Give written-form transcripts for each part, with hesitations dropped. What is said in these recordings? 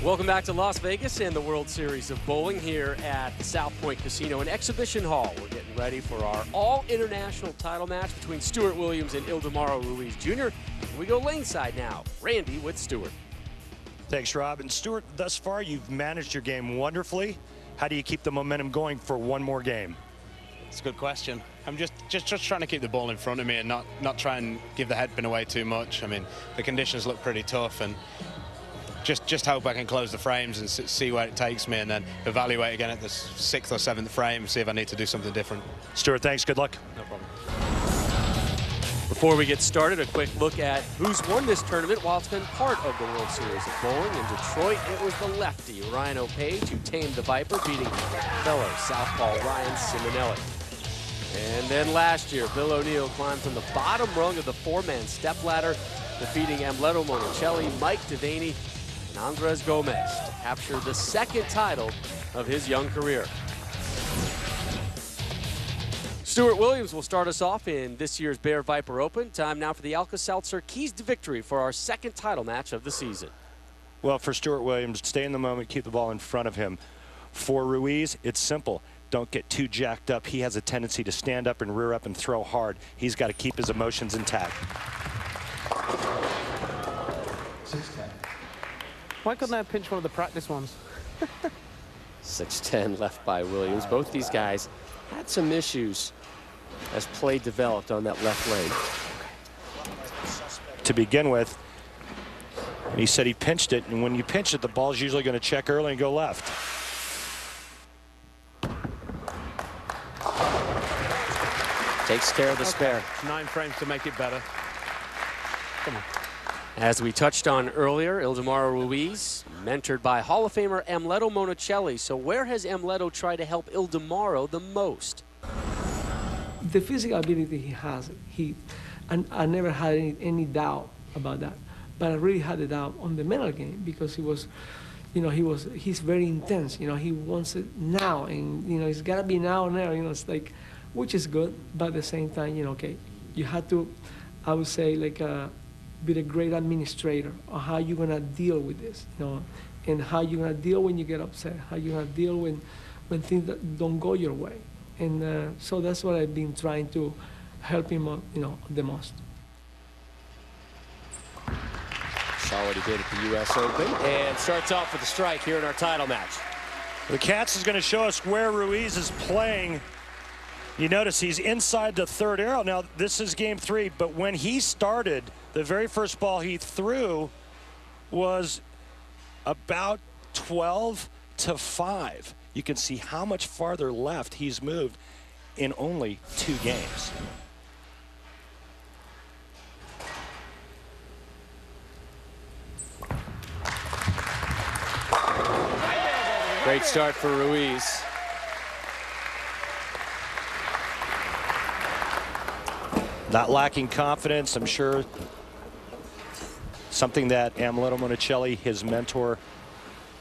Welcome back to Las Vegas and the World Series of Bowling here at the South Point Casino and Exhibition Hall. We're getting ready for our all-international title match between Stuart Williams and Ildemaro Ruiz Jr. We go laneside now. Randy with Stuart. Thanks, Rob. And Stuart, thus far you've managed your game wonderfully. How do you keep the momentum going for one more game? It's a good question. I'm just trying to keep the ball in front of me and not try and give the headpin away too much. I mean, the conditions look pretty tough, and just hope I can close the frames and see where it takes me, and then evaluate again at the 6th or 7th frame, see if I need to do something different. Stuart, thanks. Good luck. No problem. Before we get started, a quick look at who's won this tournament while it's been part of the World Series of Bowling. In Detroit, it was the lefty, Ryan O'Page, who tamed the Viper, beating fellow southpaw Ryan Simonelli. And then last year, Bill O'Neill climbed from the bottom rung of the four-man stepladder, defeating Amleto Monicelli, Mike Devaney, and Andres Gomez to capture the second title of his young career. Stuart Williams will start us off in this year's Bear Viper Open. Time now for the Alka-Seltzer Keys to Victory for our second title match of the season. Well, for Stuart Williams, stay in the moment, keep the ball in front of him. For Ruiz, it's simple. Don't get too jacked up. He has a tendency to stand up and rear up and throw hard. He's got to keep his emotions intact. 6-10. Why couldn't I pinch one of the practice ones? 6-10 left by Williams. Both these guys had some issues as play developed on that left lane. To begin with, he said he pinched it, and when you pinch it, the ball's usually going to check early and go left. Takes care of the spare. 9 frames to make it better. Come on. As we touched on earlier, Ildemaro Ruiz, mentored by Hall of Famer Amleto Monicelli. So where has Amleto tried to help Ildemaro the most? The physical ability he has, and I never had any doubt about that. But I really had a doubt on the mental game, because he was, he's very intense. He wants it now, and it's gotta be now and there. It's like, which is good, but at the same time, okay, you had to, I would say, like, be a great administrator on how you're gonna deal with this, and how you're gonna deal when you get upset, how you're gonna deal when things that don't go your way. And so that's what I've been trying to help him, the most. Saw what he did at the U.S. Open, and starts off with a strike here in our title match. The Cats is going to show us where Ruiz is playing. You notice he's inside the third arrow. Now, this is game 3, but when he started, the very first ball he threw was about 12 to 5. You can see how much farther left he's moved in only 2 games. Great start for Ruiz. Not lacking confidence, I'm sure. Something that Amleto Monicelli, his mentor,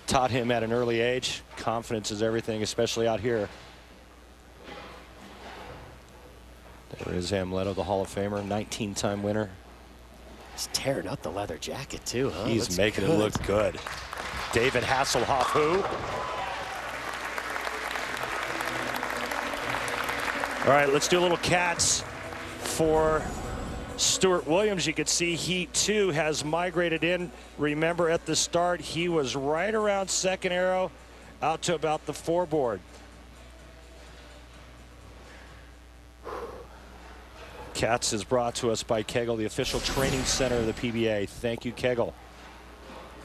taught him at an early age. Confidence is everything, especially out here. There is Amleto, the Hall of Famer, 19-time winner. He's tearing up the leather jacket too, huh? He's That's making good. it look good. David Hasselhoff, who? All right, let's do a little Cats for Stuart Williams. You can see he too has migrated in. Remember, at the start, he was right around second arrow out to about the 4 board. Cats is brought to us by Kegel, the official training center of the PBA. Thank you, Kegel.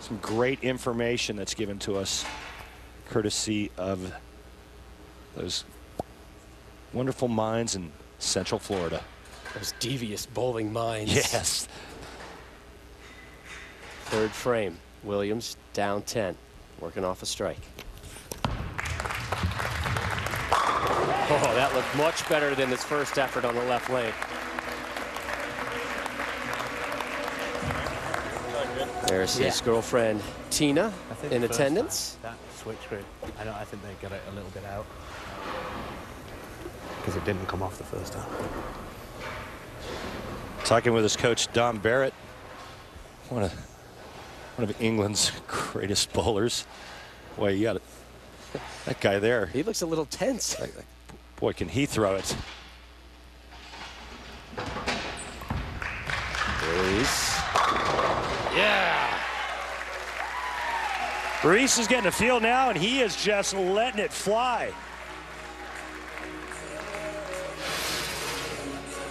Some great information that's given to us courtesy of those wonderful minds in Central Florida. Those devious bowling minds. Yes. Third frame. Williams down 10. Working off a strike. Oh, that looked much better than his first effort on the left lane. There's his girlfriend, Tina, in attendance. That switch grid, I think they got it a little bit out, because it didn't come off the first time. Talking with his coach, Don Barrett. What a One of England's greatest bowlers. Boy, you got it. That guy there. He looks a little tense. Boy, can he throw it. Ruiz. Yeah. Ruiz is getting a feel now, and he is just letting it fly.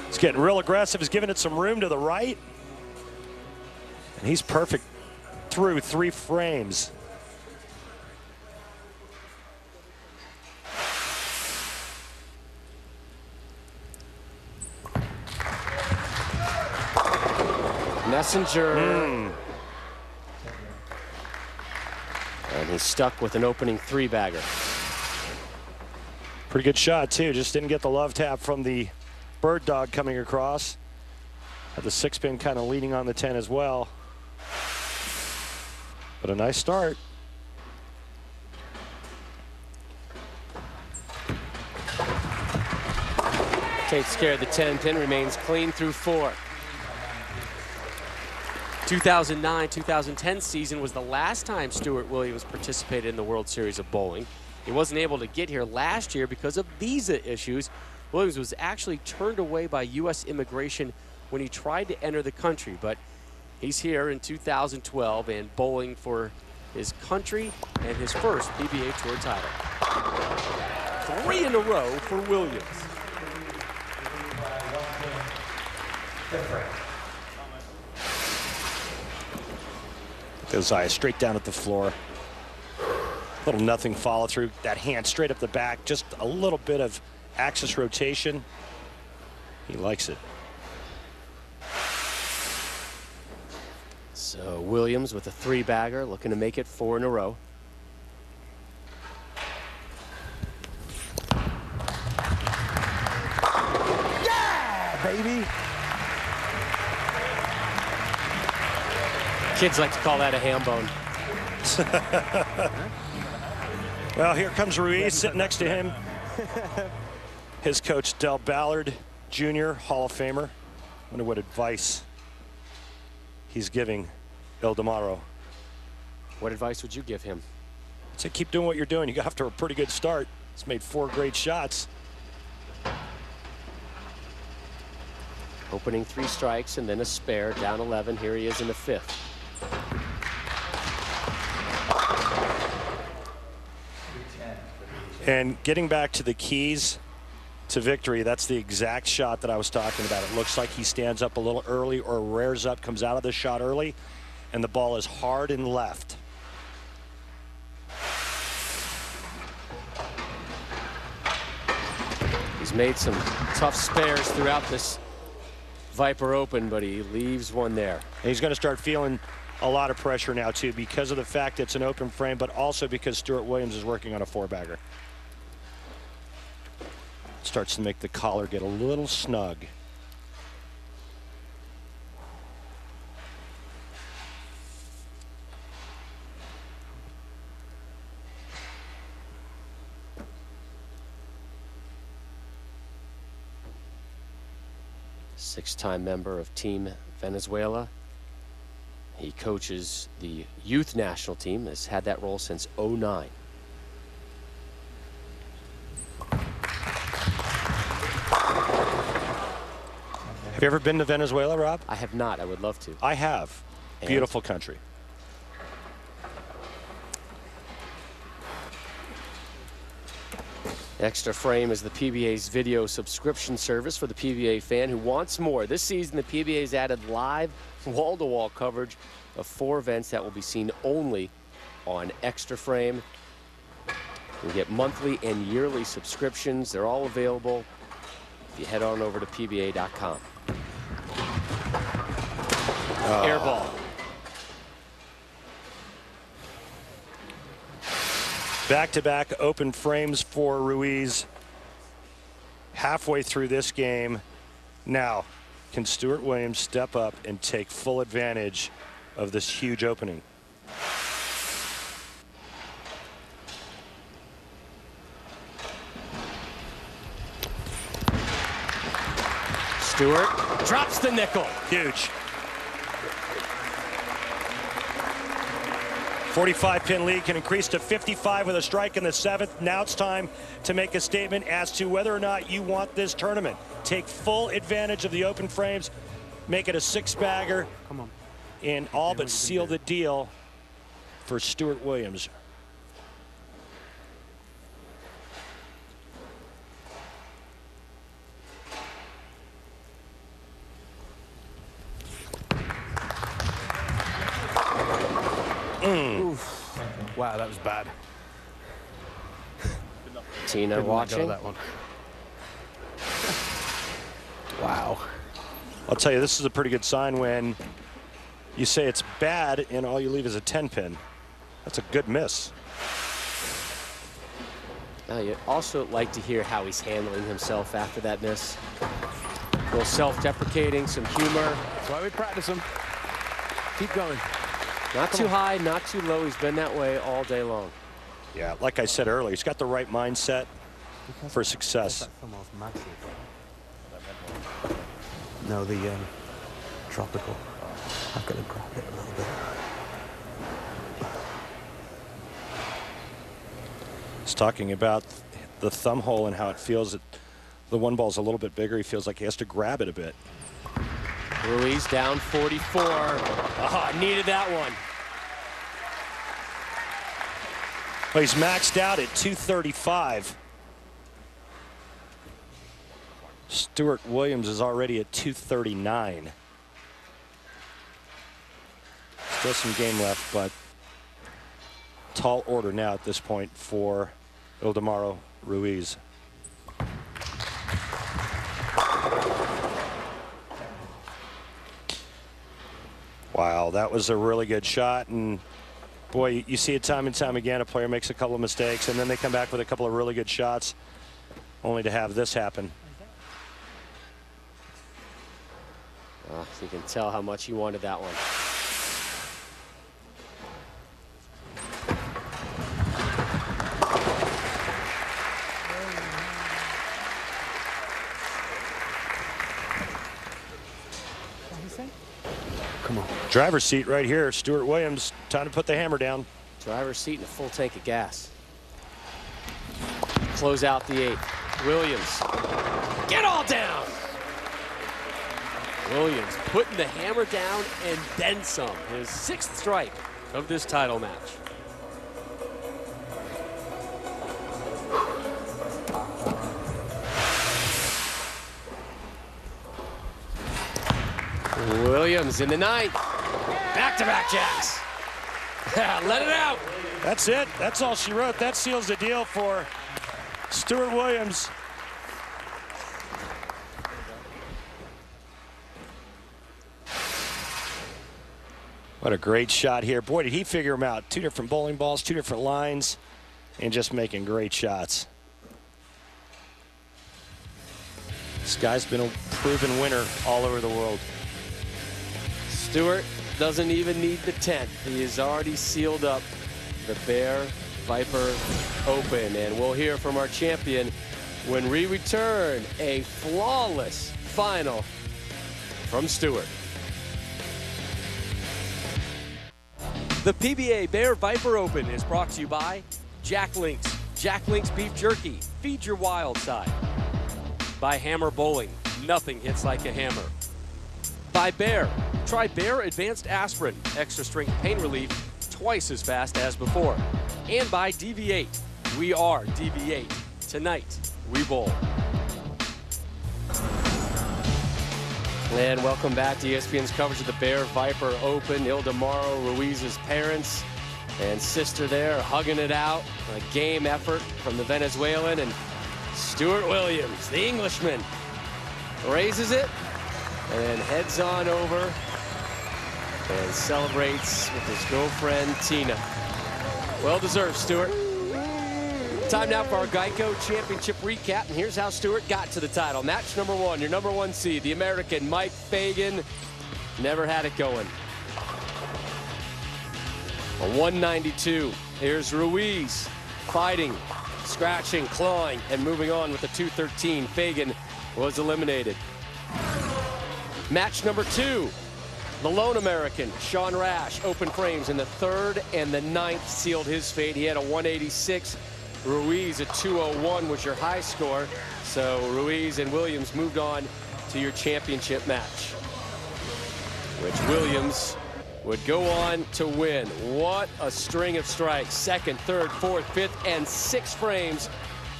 He's getting real aggressive. He's giving it some room to the right. And he's perfect through 3 frames. Messenger. And he's stuck with an opening 3-bagger. Pretty good shot, too. Just didn't get the love tap from the bird dog coming across. Had the 6-pin kind of leaning on the 10 as well. But a nice start. Can't scare the 10-pin, remains clean through 4. 2009-2010 season was the last time Stuart Williams participated in the World Series of Bowling. He wasn't able to get here last year because of visa issues. Williams was actually turned away by U.S. immigration when he tried to enter the country, but he's here in 2012 and bowling for his country and his first PBA Tour title. 3 in a row for Williams. Goes straight down at the floor. Little nothing follow through. That hand straight up the back. Just a little bit of axis rotation. He likes it. So Williams with a 3-bagger, looking to make it 4 in a row. Yeah, baby. Kids like to call that a ham bone. Well, here comes Ruiz sitting next to him. His coach, Del Ballard Jr., Hall of Famer. Wonder what advice he's giving Ildemaro. What advice would you give him? I'd say keep doing what you're doing. You got off to a pretty good start. He's made 4 great shots. Opening 3 strikes and then a spare, down 11. Here he is in the 5th. And getting back to the keys to victory, that's the exact shot that I was talking about. It looks like he stands up a little early or rears up, comes out of the shot early, and the ball is hard and left. He's made some tough spares throughout this Viper Open, but he leaves one there. And he's going to start feeling a lot of pressure now, too, because of the fact it's an open frame, but also because Stuart Williams is working on a 4-bagger. Starts to make the collar get a little snug. Six-time member of Team Venezuela. He coaches the youth national team, has had that role since '09. Have you ever been to Venezuela, Rob? I have not. I would love to. I have. And? Beautiful country. Extra Frame is the PBA's video subscription service for the PBA fan who wants more. This season, the PBA's added live wall-to-wall coverage of 4 events that will be seen only on Extra Frame. You get monthly and yearly subscriptions. They're all available if you head on over to PBA.com. Air ball. Back-to-back open frames for Ruiz halfway through this game. Now, can Stuart Williams step up and take full advantage of this huge opening? Stewart drops the nickel. Huge. 45-pin lead can increase to 55 with a strike in the 7th. Now it's time to make a statement as to whether or not you want this tournament. Take full advantage of the open frames, make it a 6-bagger, and all but seal the deal for Stuart Williams. Wow, that was bad. Tina watching. That one. Wow. I'll tell you, this is a pretty good sign when you say it's bad and all you leave is a 10-pin. That's a good miss. Now, you'd also like to hear how he's handling himself after that miss. A little self-deprecating, some humor. That's why we practice them. Keep going. Not too high, not too low. He's been that way all day long. Yeah, like I said earlier, he's got the right mindset for success. No, the tropical. I've got to grab it a little bit. He's talking about the thumb hole and how it feels that the one ball's a little bit bigger. He feels like he has to grab it a bit. Ruiz down 44. Oh, needed that one. Well, he's maxed out at 235. Stuart Williams is already at 239. Still some game left, but tall order now at this point for Ildemaro Ruiz. Wow, that was a really good shot, and boy, you see it time and time again. A player makes a couple of mistakes, and then they come back with a couple of really good shots, only to have this happen. You can tell how much he wanted that one. Come on. Driver's seat right here. Stuart Williams, time to put the hammer down. Driver's seat and a full tank of gas. Close out the 8th. Williams. Get all down! Williams putting the hammer down and then some. His 6th strike of this title match. Williams in the 9th. Back-to-back jacks. Let it out. That's it. That's all she wrote. That seals the deal for Stuart Williams. What a great shot here. Boy, did he figure him out. 2 different bowling balls, 2 different lines, and just making great shots. This guy's been a proven winner all over the world. Stuart doesn't even need the 10th. He has already sealed up the Bear Viper Open. And we'll hear from our champion when we return. A flawless final from Stuart. The PBA Bear Viper Open is brought to you by Jack Links. Jack Links Beef Jerky. Feed your wild side. By Hammer Bowling. Nothing hits like a hammer. By Bear. Try Bear Advanced Aspirin. Extra strength pain relief twice as fast as before. And by DV8. We are DV8. Tonight, we bowl. And welcome back to ESPN's coverage of the Bear Viper Open. Ildemaro Ruiz's parents and sister there hugging it out. A game effort from the Venezuelan. And Stuart Williams, the Englishman, raises it and heads on over and celebrates with his girlfriend, Tina. Well deserved, Stuart. Time now for our Geico Championship recap, and here's how Stuart got to the title. Match number 1, your number 1 seed, the American Mike Fagan, never had it going. A 192. Here's Ruiz fighting, scratching, clawing, and moving on with a 213. Fagan was eliminated. Match number 2, The lone American, Sean Rash, open frames in the 3rd and the 9th, sealed his fate. He had a 186. Ruiz, a 201 was your high score. So Ruiz and Williams moved on to your championship match, which Williams would go on to win. What a string of strikes. 2nd, 3rd, 4th, 5th, and 6th frames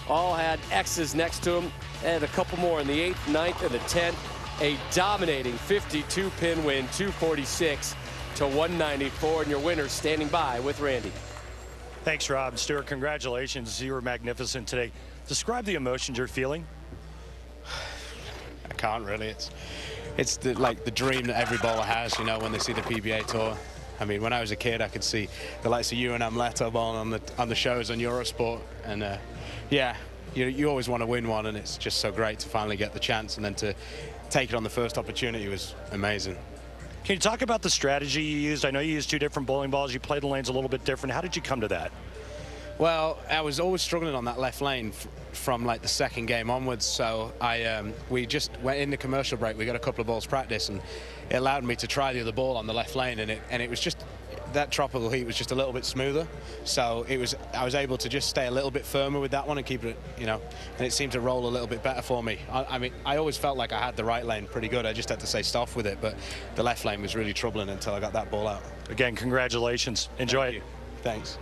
all had X's next to them, and a couple more in the 8th, 9th, and the 10th. A dominating 52-pin win, 246 to 194, and your winner standing by with Randy. Thanks, Rob. Stuart, congratulations. You were magnificent today. Describe the emotions you're feeling. I can't really. It's like the dream that every bowler has, you know, when they see the PBA tour. I mean, when I was a kid, I could see the likes of you and Amleto bowling on the shows on Eurosport, and yeah, you always want to win one, and it's just so great to finally get the chance, and then to take it on the first opportunity was amazing. Can you talk about the strategy you used? I know you used 2 different bowling balls. You played the lanes a little bit different. How did you come to that? Well, I was always struggling on that left lane from like the 2nd game onwards. So we just went in the commercial break. We got a couple of balls practice, and it allowed me to try the other ball on the left lane, and it was just that tropical heat was just a little bit smoother. So I was able to just stay a little bit firmer with that one and keep it, you know, and it seemed to roll a little bit better for me. I mean, I always felt like I had the right lane pretty good. I just had to stay soft with it, but the left lane was really troubling until I got that ball out. Again, congratulations. Enjoy it. Thanks.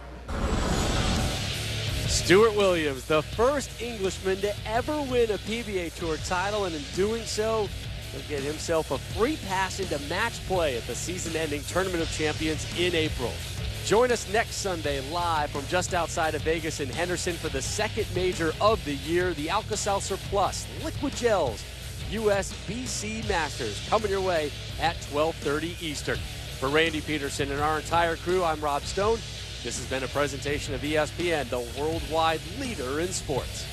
Stuart Williams, the first Englishman to ever win a PBA Tour title, and in doing so, he'll get himself a free pass into match play at the season-ending Tournament of Champions in April. Join us next Sunday live from just outside of Vegas in Henderson for the 2nd major of the year, the Alka-Seltzer Plus Liquid Gels US-BC Masters, coming your way at 12:30 Eastern. For Randy Peterson and our entire crew, I'm Rob Stone. This has been a presentation of ESPN, the worldwide leader in sports.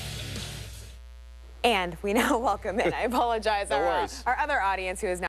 And we now welcome in, I apologize, No worries. our other audience who is now